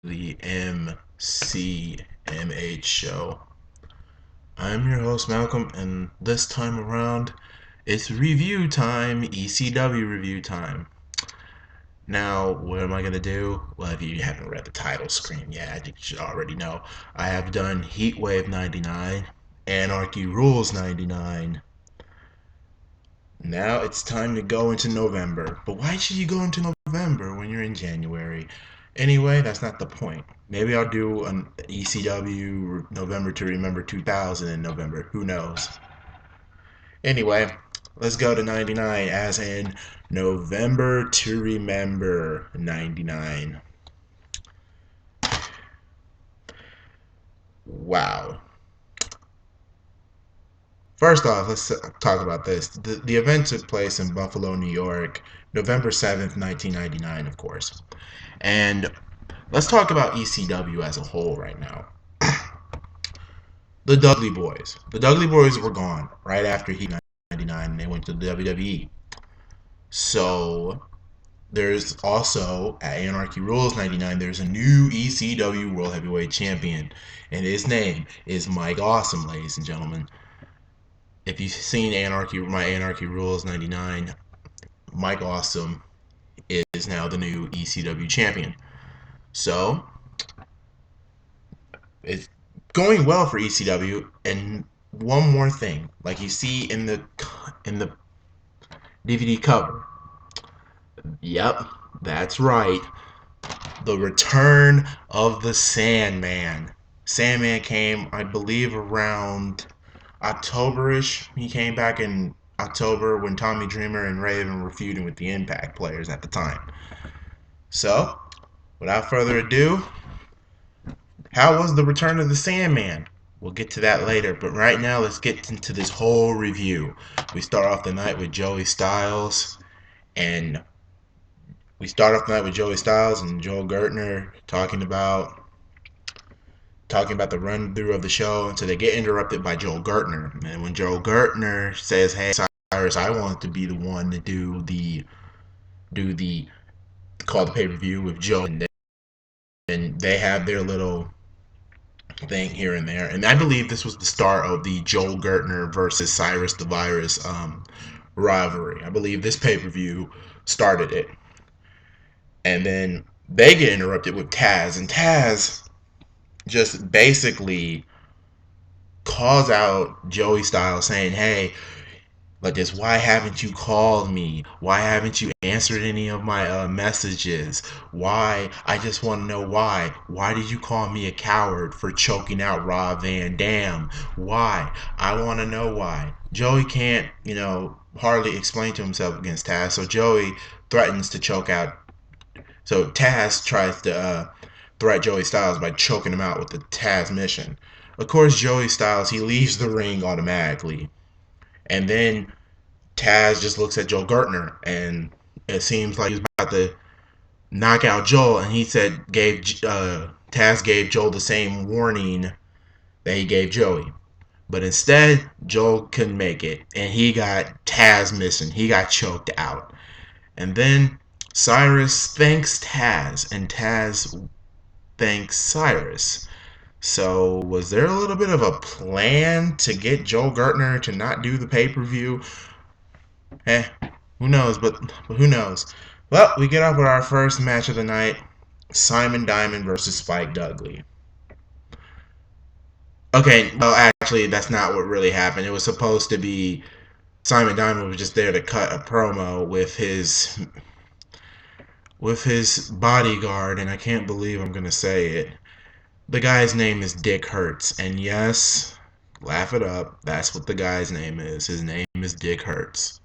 the MCMH show. I'm your host Malcolm, and this time around, it's review time, ECW review time. Now, what am I gonna do? Well, if you haven't read the title screen yet, I think you should already know. I have done Heatwave 99, Anarchy Rules 99. Now it's time to go into November. But why should you go into November when you're in January? Anyway, that's not the point. Maybe I'll do an ECW November to Remember 2000 in November. Who knows? Anyway, let's go to 99 as in November to Remember 99. Wow. First off, let's talk about this. The event took place in Buffalo, New York, November 7th, 1999, of course. And let's talk about ECW as a whole right now. The Dudley Boys. The Dudley Boys were gone right after Heat 99 and they went to the WWE. So there's also at Anarchy Rules 99, there's a new ECW World Heavyweight Champion. And his name is Mike Awesome, ladies and gentlemen. If you've seen my Anarchy Rules 99, Mike Awesome is now the new ECW champion. So it's going well for ECW. And one more thing, like you see in the DVD cover. Yep, that's right. The return of the Sandman. Sandman came, I believe, around Octoberish. He came back in October when Tommy Dreamer and Raven were feuding with the Impact players at the time. So, without further ado, how was the return of the Sandman? We'll get to that later, but right now let's get into this whole review. We start off the night with Joey Styles, and Joel Gertner talking about the run through of the show until they get interrupted by Joel Gertner. And when Joel Gertner says, "Hey Cyrus, I want to be the one to do the call the pay per view with Joe," and then they have their little thing here and there. And I believe this was the start of the Joel Gertner versus Cyrus the Virus rivalry. I believe this pay per view started it. And then they get interrupted with Taz, and Taz just basically calls out Joey Styles saying, "Hey, like this, why haven't you called me? Why haven't you answered any of my messages? Why? I just want to know why. Why did you call me a coward for choking out Rob Van Dam? Why? I want to know why." Joey can't, hardly explain to himself against Taz, so Joey threatens to choke out. So Taz tries to threat Joey Styles by choking him out with the Taz mission. Of course, Joey Styles, he leaves the ring automatically. And then Taz just looks at Joel Gertner, and it seems like he's about to knock out Joel. And Taz gave Joel the same warning that he gave Joey, but instead Joel couldn't make it, and he got Taz missing. He got choked out, and then Cyrus thanks Taz, and Taz thanks Cyrus. So, was there a little bit of a plan to get Joel Gertner to not do the pay per view? Eh, who knows? But who knows? Well, we get off with our first match of the night: Simon Diamond versus Spike Dudley. Okay, well, actually, that's not what really happened. It was supposed to be Simon Diamond was just there to cut a promo with his bodyguard, and I can't believe I'm gonna say it. The guy's name is Dick Hertz, and yes, laugh it up. That's what the guy's name is. His name is Dick Hertz.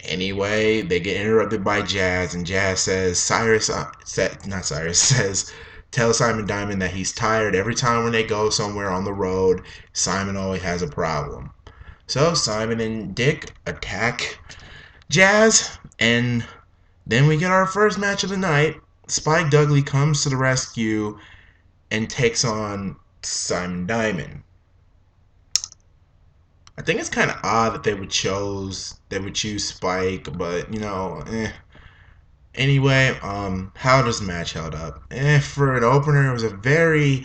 Anyway, they get interrupted by Jazz, and Jazz says, not Cyrus, says, tell Simon Diamond that he's tired. Every time when they go somewhere on the road, Simon always has a problem. So Simon and Dick attack Jazz, and then we get our first match of the night. Spike Dudley comes to the rescue and takes on Simon Diamond. I think it's kind of odd that they would choose Spike, but Anyway, how does the match held up? For an opener, it was a very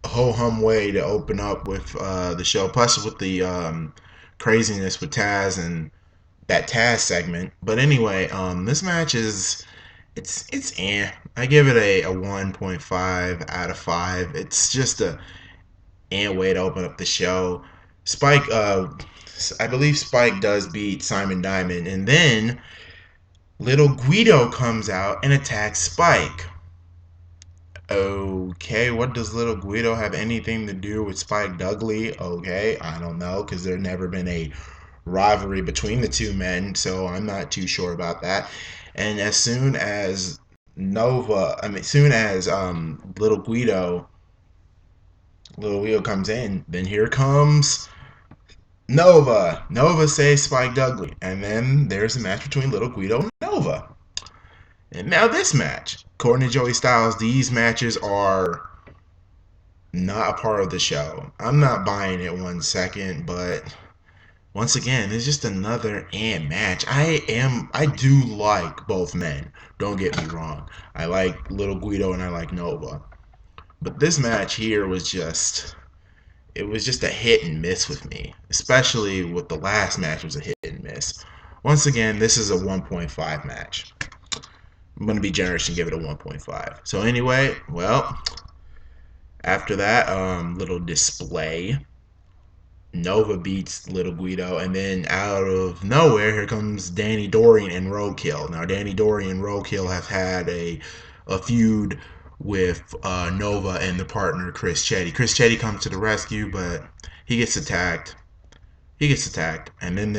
ho hum way to open up with the show. Plus, with the craziness with Taz and that Taz segment. But anyway, this match is it's I give it a 1.5 out of 5. It's just a way to open up the show. Spike, I believe Spike does beat Simon Diamond, and then Little Guido comes out and attacks Spike. Okay, what does Little Guido have anything to do with Spike Dudley? Okay, I don't know, because there's never been a rivalry between the two men, so I'm not too sure about that. And as soon as soon as Little Guido comes in, then here comes Nova. Nova saves Spike Dudley, and then there's a match between Little Guido and Nova. And now this match, according to Joey Styles, these matches are not a part of the show. I'm not buying it 1 second, but once again, it's just another match. I do like both men. Don't get me wrong. I like Little Guido and I like Nova. But this match here was just a hit and miss with me. Especially with the last match was a hit and miss. Once again, this is a 1.5 match. I'm going to be generous and give it a 1.5. So anyway, well, after that little display, Nova beats Little Guido, and then out of nowhere, here comes Danny Dorian and Roadkill. Now, Danny Dorian and Roadkill have had a feud with Nova and the partner Chris Chetty. Chris Chetty comes to the rescue, but he gets attacked. And then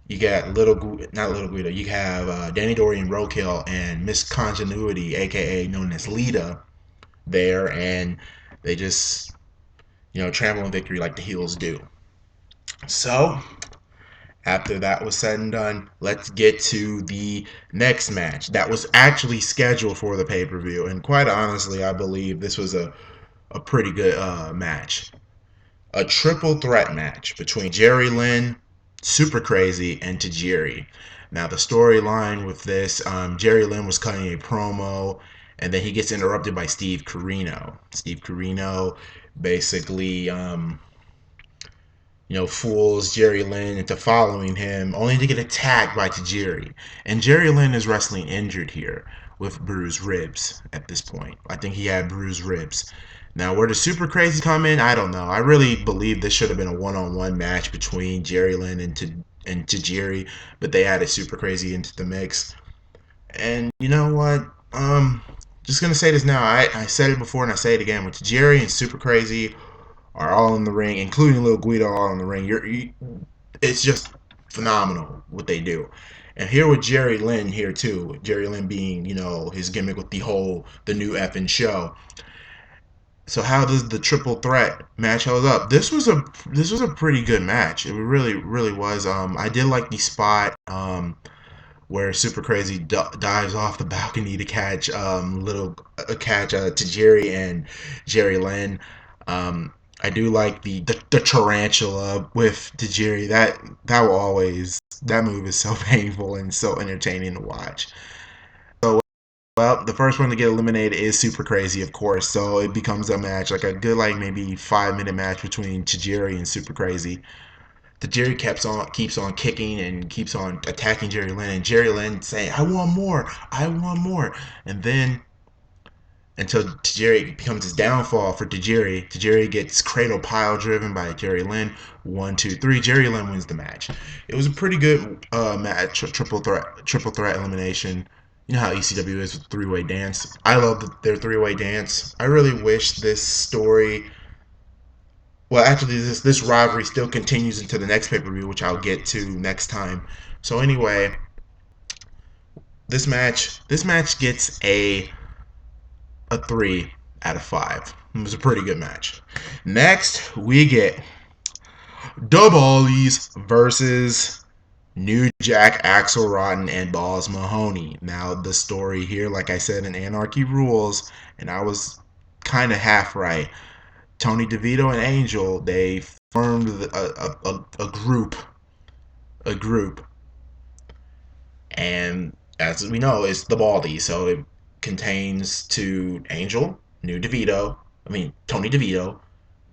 you got not Little Guido. You have Danny Dorian, Roadkill, and Miss Continuity, aka known as Lita, there, and they just trample in victory like the heels do. So, after that was said and done, let's get to the next match that was actually scheduled for the pay per view. And quite honestly, I believe this was a pretty good match. A triple threat match between Jerry Lynn, Super Crazy, and Tajiri. Now, the storyline with this, Jerry Lynn was cutting a promo, and then he gets interrupted by Steve Corino. Steve Corino basically fools Jerry Lynn into following him, only to get attacked by Tajiri. And Jerry Lynn is wrestling injured here with bruised ribs at this point. I think he had bruised ribs. Now, where the Super Crazy come in, I don't know. I really believe this should have been a one-on-one match between Jerry Lynn and Tajiri, but they added Super Crazy into the mix. And you know what? Just gonna say this now. I said it before and I say it again. With Tajiri and Super Crazy are all in the ring, including Lil Guido, all in the ring. It's just phenomenal what they do. And here with Jerry Lynn here too. Jerry Lynn being, his gimmick with the new effing show. So how does the triple threat match hold up? This was a pretty good match. It really really was. I did like the spot where Super Crazy dives off the balcony to catch Tajiri and Jerry Lynn. I do like the tarantula with Tajiri. That move is so painful and so entertaining to watch. So well, the first one to get eliminated is Super Crazy, of course. So it becomes a match, like a good, like maybe 5 minute match between Tajiri and Super Crazy. Tajiri keeps on kicking and keeps on attacking Jerry Lynn, and Jerry Lynn saying, I want more," and then until Tajiri becomes his downfall for Tajiri. Tajiri gets cradle pile driven by Jerry Lynn. 1, 2, 3. Jerry Lynn wins the match. It was a pretty good match, triple threat elimination. You know how ECW is with three-way dance. I love their three-way dance. I really wish this story. Well, actually, this rivalry still continues into the next pay-per-view, which I'll get to next time. So anyway, this match gets a 3 out of 5. It was a pretty good match. Next, we get Dubalies versus New Jack, Axel Rotten, and Balls Mahoney. Now, the story here, like I said in Anarchy Rules, and I was kind of half right. Tony DeVito and Angel, they formed a group And as we know, it's the Baldy, so it contains to Angel, New DeVito, Tony DeVito,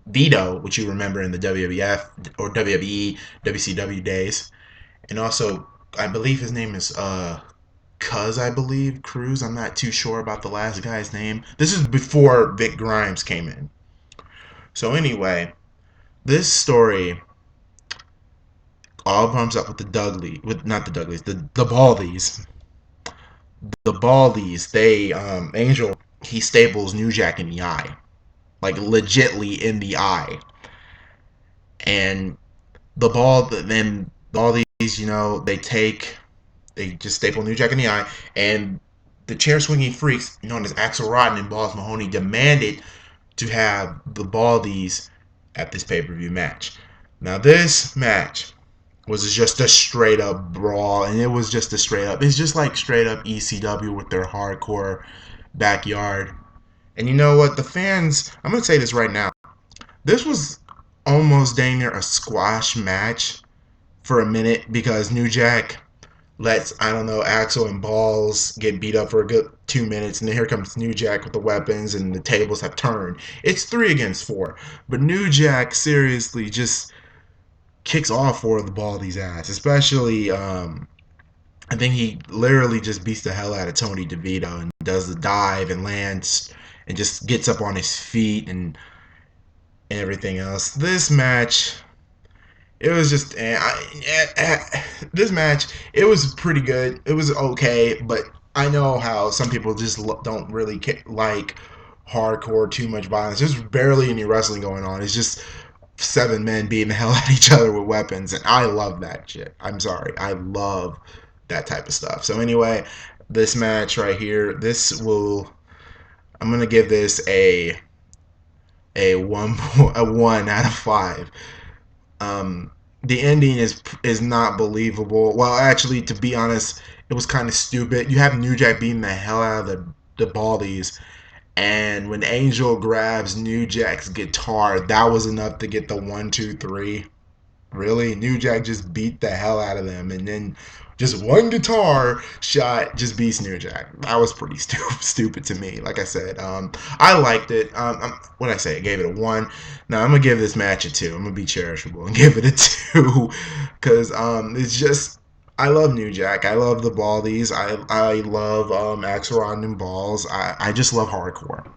Vito, which you remember in the WWF or WWE, WCW days, and also I believe his name is I believe Cruz. I'm not too sure about the last guy's name. This is before Vic Grimes came in. So anyway, this story all comes up with the Dudley, with not the Dudleys, the Baldies. The Baldies, they Angel, he staples New Jack in the eye, like legitly in the eye, and then all these, they just staple New Jack in the eye, and the chair swinging freaks known as Axel Rotten and Balls Mahoney demanded to have the Baldies at this pay per view match. Now this match was just a straight up brawl, and it was just a straight up. It's just like straight up ECW with their hardcore backyard. And you know what? The fans, I'm gonna say this right now. This was almost dang near a squash match for a minute because New Jack lets, I don't know, Axel and Balls get beat up for a good 2 minutes, and then here comes New Jack with the weapons, and the tables have turned. It's 3 against 4, but New Jack seriously just kicks all four of the Baldy's ass, especially. I think he literally just beats the hell out of Tony DeVito and does the dive and lands and just gets up on his feet and everything else. This match, it was just this match. It was pretty good. It was okay, but I know how some people just don't really like hardcore, too much violence. There's barely any wrestling going on. It's just 7 men beating the hell out of each other with weapons, and I love that shit. I'm sorry, I love that type of stuff. So anyway, this match right here, I'm gonna give this a one a 1 out of 5. Um, the ending is not believable. Well, actually, to be honest, it was kind of stupid. You have New Jack beating the hell out of the Baldies, and when Angel grabs New Jack's guitar, that was enough to get the 1, 2, 3. Really, New Jack just beat the hell out of them, and then just one guitar shot just beats New Jack. That was pretty stupid to me. Like I said, I liked it. What I say? I gave it a 1. Now I'm gonna give this match a 2. I'm gonna be cherishable and give it a 2 because it's just. I love New Jack. I love the Baldies. I love Axelrod and Balls. I just love hardcore.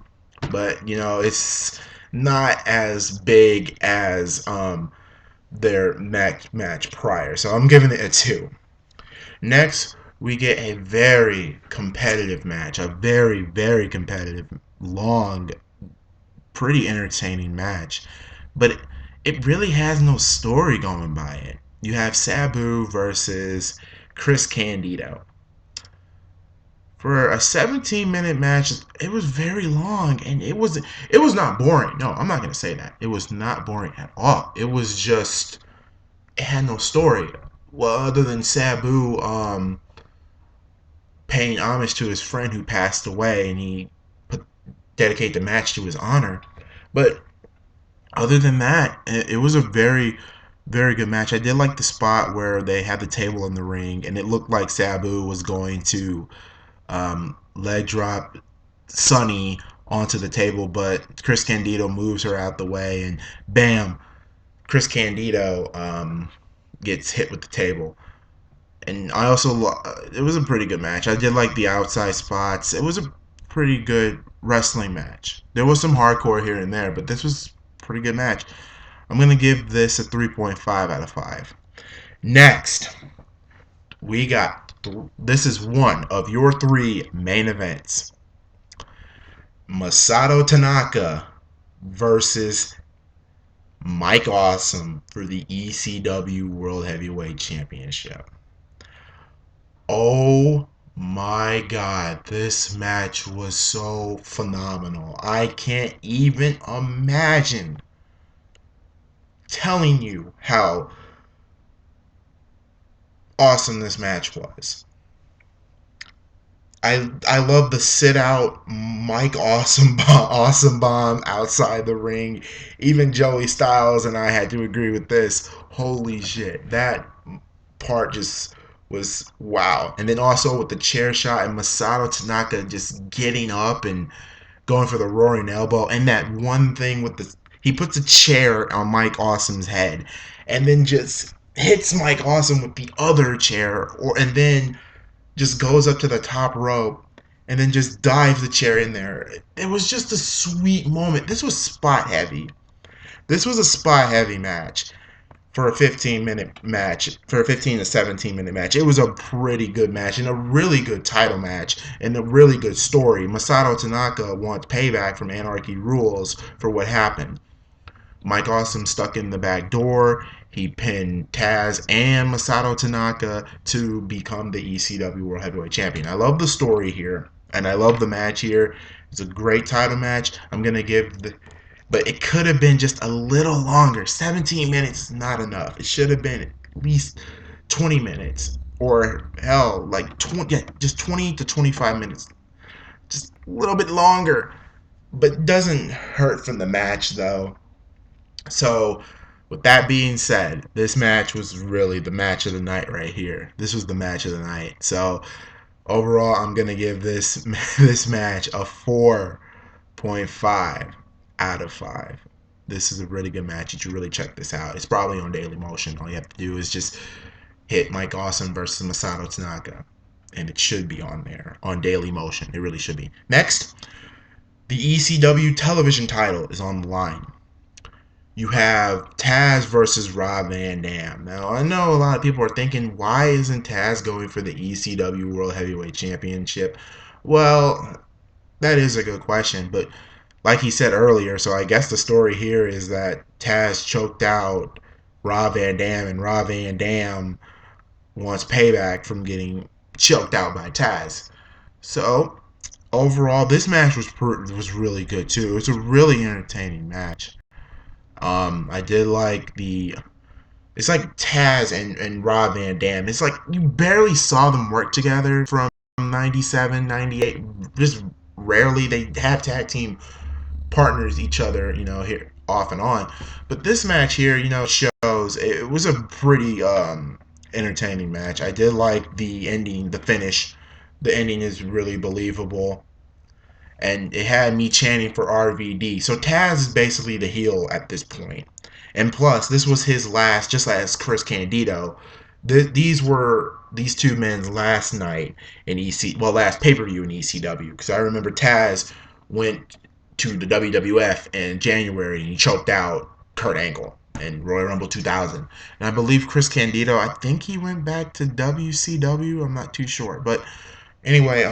But it's not as big as their match prior. So I'm giving it a 2. Next, we get a very competitive match, a very, very competitive, long, pretty entertaining match. But it really has no story going by it. You have Sabu versus Chris Candido. For a 17-minute match, it was very long, and it was not boring. No, I'm not gonna say that. It was not boring at all. It was just it had no story. Well, other than Sabu paying homage to his friend who passed away, and he dedicated the match to his honor. But other than that, it was a very, very good match. I did like the spot where they had the table in the ring, and it looked like Sabu was going to leg drop Sunny onto the table, but Chris Candido moves her out the way, and bam, Chris Candido gets hit with the table. And I also, it was a pretty good match. I did like the outside spots. It was a pretty good wrestling match. There was some hardcore here and there, but this was a pretty good match. I'm going to give this a 3.5 out of 5. Next, we got, this is one of your 3 main events. Masato Tanaka versus Mike Awesome for the ECW World Heavyweight Championship. Oh my god, this match was so phenomenal. I can't even imagine telling you how awesome this match was. I love the sit out Mike Awesome Bomb outside the ring. Even Joey Styles and I had to agree with this. Holy shit, that part just was wow. And then also with the chair shot and Masato Tanaka just getting up and going for the roaring elbow, and that one thing with the he puts a chair on Mike Awesome's head and then just hits Mike Awesome with the other chair, or and then just goes up to the top rope and then just dives the chair in there. It was just a sweet moment. This was spot heavy. This was a spot heavy match for a 15-minute match, for a 15 to 17-minute match. It was a pretty good match and a really good title match and a really good story. Masato Tanaka wants payback from Anarchy Rules for what happened. Mike Awesome stuck in the back door. He pinned Taz and Masato Tanaka to become the ECW World Heavyweight Champion. I love the story here, and I love the match here. It's a great title match. I'm gonna give the, but it could have been just a little longer. 17 minutes is not enough. It should have been at least 20 minutes, or hell, like 20, yeah, just 20 to 25 minutes, just a little bit longer. But doesn't hurt from the match though. So, with that being said, this match was really the match of the night right here. This was the match of the night. So, overall, I'm gonna give this this match a 4.5 out of 5. This is a really good match. You should really check this out. It's probably on Daily Motion. All you have to do is just hit Mike Awesome versus Masato Tanaka, and it should be on there on Daily Motion. It really should be. Next, the ECW television title is on the line. You have Taz versus Rob Van Dam. Now, I know a lot of people are thinking, why isn't Taz going for the ECW World Heavyweight Championship? Well, that is a good question, but like he said earlier, so I guess the story here is that Taz choked out Rob Van Dam, and Rob Van Dam wants payback from getting choked out by Taz. So, overall, this match was really good too. It's a really entertaining match. I did like the. It's like Taz and Rob Van Dam. It's like you barely saw them work together from 97, 98. Just rarely they have tag team partners each other, here off and on. But this match here, shows it was a pretty entertaining match. I did like the ending, the finish. The ending is really believable, and it had me chanting for RVD. So Taz is basically the heel at this point. And plus, this was his last, just as Chris Candido. These were these two men's last night in last pay per view in ECW. Because I remember Taz went to the WWF in January and he choked out Kurt Angle in Royal Rumble 2000. And I believe Chris Candido, I think he went back to WCW. I'm not too sure, but anyway,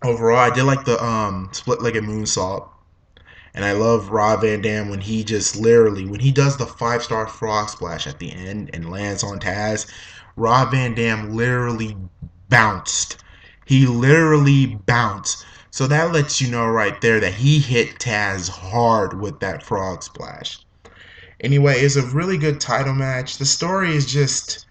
overall, I did like the split-legged moonsault, and I love Rob Van Dam when he just literally when he does the 5-star frog splash at the end and lands on Taz. Rob Van Dam literally bounced. He literally bounced. So that lets you know right there that he hit Taz hard with that frog splash. Anyway, it's a really good title match. The story is just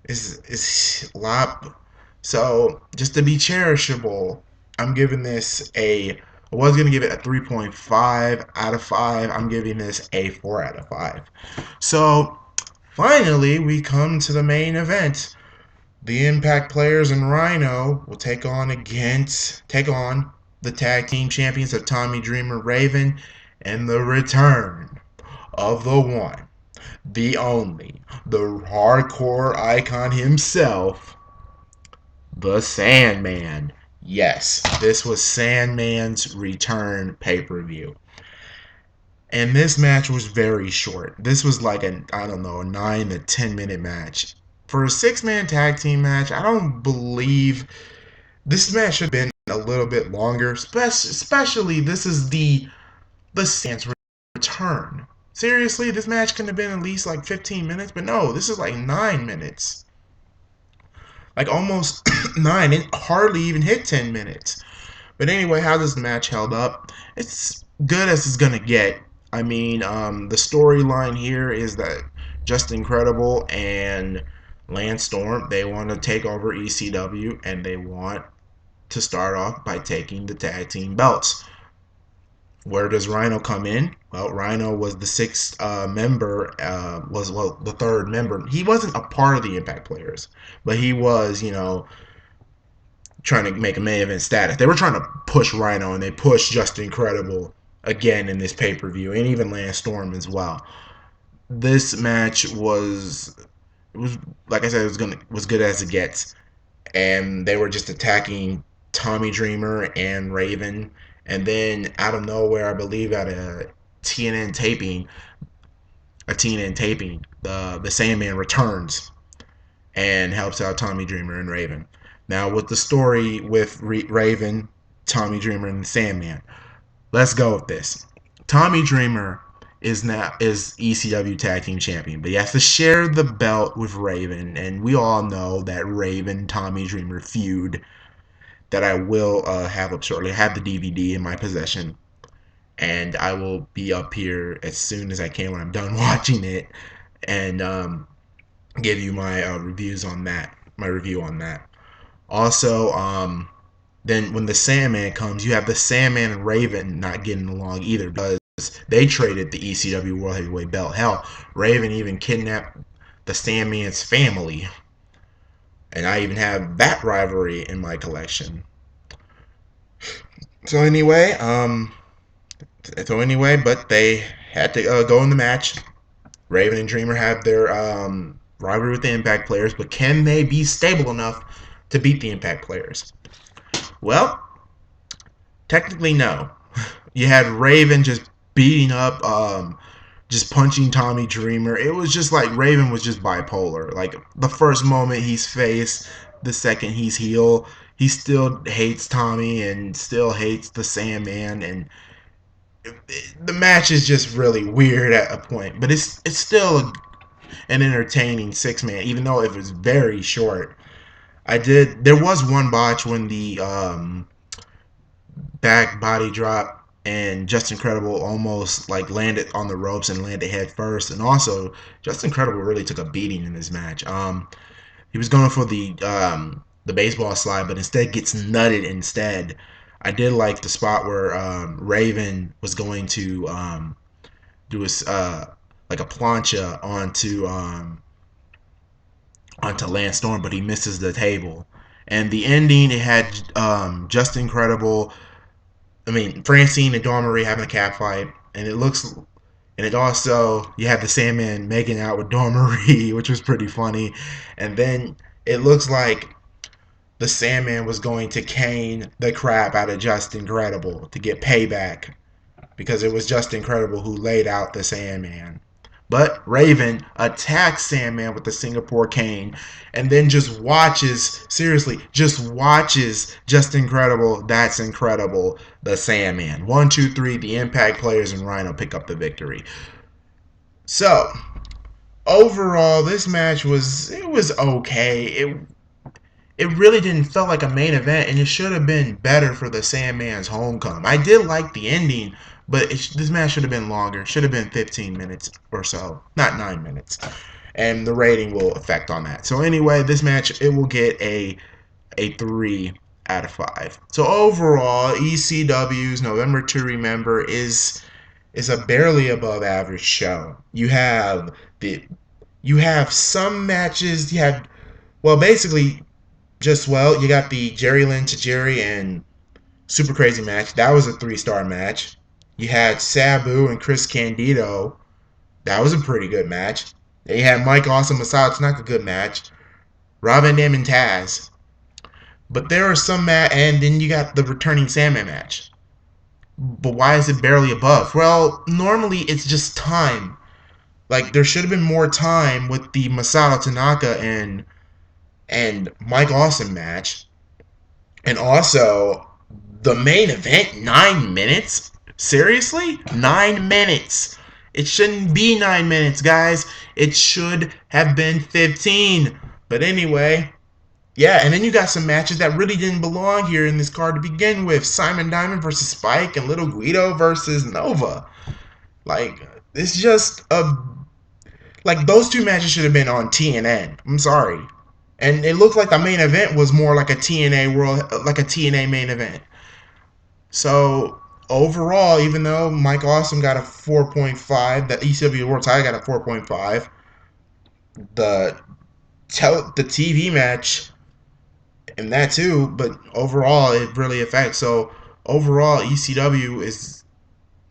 is a lot. So just to be cherishable, I'm giving this a. I was gonna give it a 3.5 out of 5. I'm giving this a 4 out of 5. So finally, we come to the main event. The Impact Players and Rhino will take on the tag team champions of Tommy Dreamer Raven, and the return of the one, the only, the hardcore icon himself, the Sandman. Yes, this was Sandman's return pay-per-view. And this match was very short. This was like I don't know, a 9 to 10 minute match. For a 6-man tag team match, I don't believe this match should have been a little bit longer. Especially this is the Sandman's return. Seriously, this match could have been at least like 15 minutes, but no, this is like 9 minutes. Like almost 9. It hardly even hit 10 minutes. But anyway, how does the match held up? It's good as it's gonna get. I mean, the storyline here is that Just Incredible and Lance Storm, they want to take over ECW, and they want to start off by taking the tag team belts Where does Rhino come in? Well, Rhino was the sixth member, the third member. He wasn't a part of the Impact players, but he was, trying to make a main event status. They were trying to push Rhino, and they pushed Justin Credible again in this pay per view, and even Lance Storm as well. This match was like I said, was good as it gets, and they were just attacking Tommy Dreamer and Raven, and then out of nowhere, I believe at TNN taping, the Sandman returns and helps out Tommy Dreamer and Raven. Now with the story with Raven, Tommy Dreamer, and the Sandman, let's go with this. Tommy Dreamer is ECW Tag Team Champion, but he has to share the belt with Raven, and we all know that Raven Tommy Dreamer feud that I will have up shortly. I have the DVD in my possession, and I will be up here as soon as I can when I'm done watching it, and give you my reviews on that. My review on that. Also, then when the Sandman comes, you have the Sandman and Raven not getting along either because they traded the ECW World Heavyweight Belt. Hell, Raven even kidnapped the Sandman's family, and I even have that rivalry in my collection. So anyway, but they had to go in the match. Raven and Dreamer have their rivalry with the Impact players, but can they be stable enough to beat the Impact players? Well, technically no. You had Raven just beating up, just punching Tommy Dreamer. It was just like Raven was just bipolar. Like the first moment he's face, the second he's heel, he still hates Tommy and still hates the Sandman, and the match is just really weird at a point. But it's still an entertaining 6-man, even though it was very short. There was one botch when the back body drop and Justin Credible almost like landed on the ropes and landed head first. And also, Justin Credible really took a beating in this match. He was going for the baseball slide, but instead gets nutted instead. I did like the spot where Raven was going to do like a plancha onto Lance Storm, but he misses the table. And the ending, it had Justin Credible, Francine and Dawn Marie having a cat fight, and it also, you have the Sandman making out with Dawn Marie, which was pretty funny. And then it looks like the Sandman was going to cane the crap out of Justin Credible to get payback because it was Justin Credible who laid out the Sandman. But Raven attacks Sandman with the Singapore cane and then just watches Justin Credible, that's incredible, the Sandman. 1, 2, 3, the Impact players and Rhino pick up the victory. So, overall, this match was okay. It really didn't feel like a main event, and it should have been better for the Sandman's homecoming. I did like the ending, but this match should have been longer. Should have been 15 minutes or so, not 9 minutes. And the rating will affect on that. So anyway, this match, it will get a 3 out of 5. So overall, ECW's November to Remember is a barely above average show. You have some matches. Basically, you got the Jerry Lynn to Jerry and Super Crazy match. That was a 3-star match. You had Sabu and Chris Candido. That was a pretty good match. Then you had Mike Awesome Masao. It's not a good match. Rob Van Dam and Taz. But there are some and then you got the returning Sandman match. But why is it barely above? Well, normally it's just time. Like there should have been more time with the Masato Tanaka and Mike Awesome match. And also, the main event, 9 minutes? Seriously? 9 minutes. It shouldn't be 9 minutes, guys. It should have been 15. But anyway, yeah, and then you got some matches that really didn't belong here in this card to begin with. Simon Diamond versus Spike and Little Guido versus Nova. Like, it's just like those two matches should have been on TNN. I'm sorry. And it looked like the main event was more like a TNA main event. So overall, even though Mike Awesome got a 4.5, the ECW World Title got a 4.5, the the TV match and that too, but overall it really affects. So overall, ECW is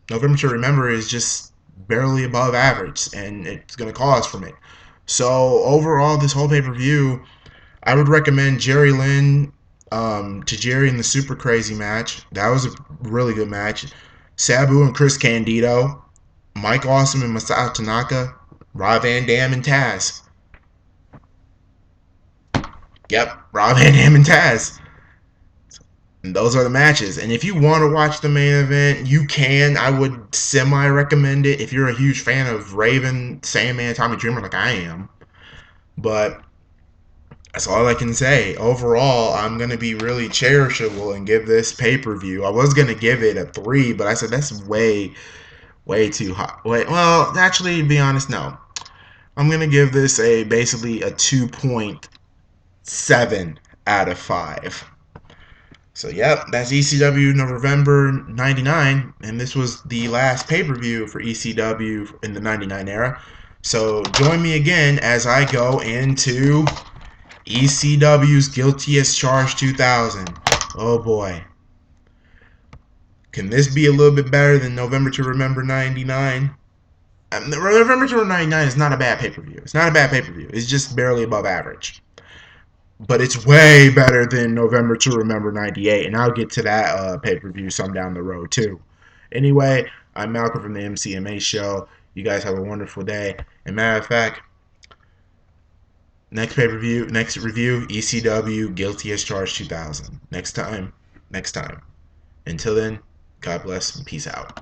November to Remember is just barely above average, and it's gonna cost from it. So overall, this whole pay per view, I would recommend Jerry Lynn to Jerry in the Super Crazy match. That was a really good match. Sabu and Chris Candido, Mike Awesome and Masato Tanaka, Rob Van Dam and Taz. Yep, Rob Van Dam and Taz. And those are the matches. And if you want to watch the main event, you can. I would semi recommend it if you're a huge fan of Raven, Sandman, Tommy Dreamer, like I am. But that's all I can say. Overall, I'm gonna be really cherishable and give this pay per view. I was gonna give it a 3, but I said that's way too high. Wait, well, actually, to be honest, no. I'm gonna give this a basically a 2.7 out of 5. So, yep, that's ECW November 99, and this was the last pay per view for ECW in the 99 era. So, join me again as I go into ECW's Guilty as Charged 2000. Oh boy. Can this be a little bit better than November to Remember 99? November to Remember 99 is not a bad pay per view. It's not a bad pay per view. It's just barely above average. But it's way better than November to Remember 98, and I'll get to that pay per view some down the road too. Anyway, I'm Malcolm from the MCMA show. You guys have a wonderful day. And matter of fact, next pay per view, next review, ECW Guilty as Charged 2000. Next time. Until then, God bless and peace out.